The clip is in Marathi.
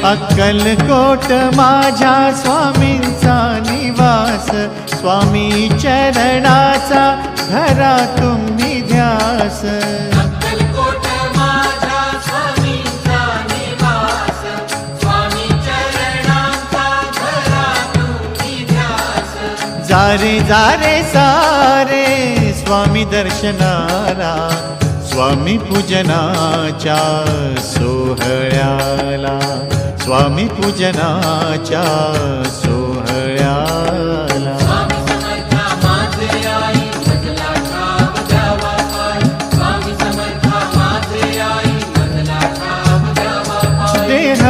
अक्कलकोट माझ्या स्वामींचा निवास, स्वामी चरणाचा धरा तुम्ही ध्यास। अक्कलकोट माझ्या स्वामींचा निवास, स्वामी चरणांचा धरा तुम्ही ध्यास। जारे जारे सारे स्वामी दर्शनाला, स्वामी पूजनाच्या सोहळ्याला, स्वामी पूजनाच्या सोहळ्याला। स्वामी समर्था माझे आई मजला ठाव द्यावा पाय, स्वामी समर्था माझे आई मजला ठाव द्यावा पाय। देह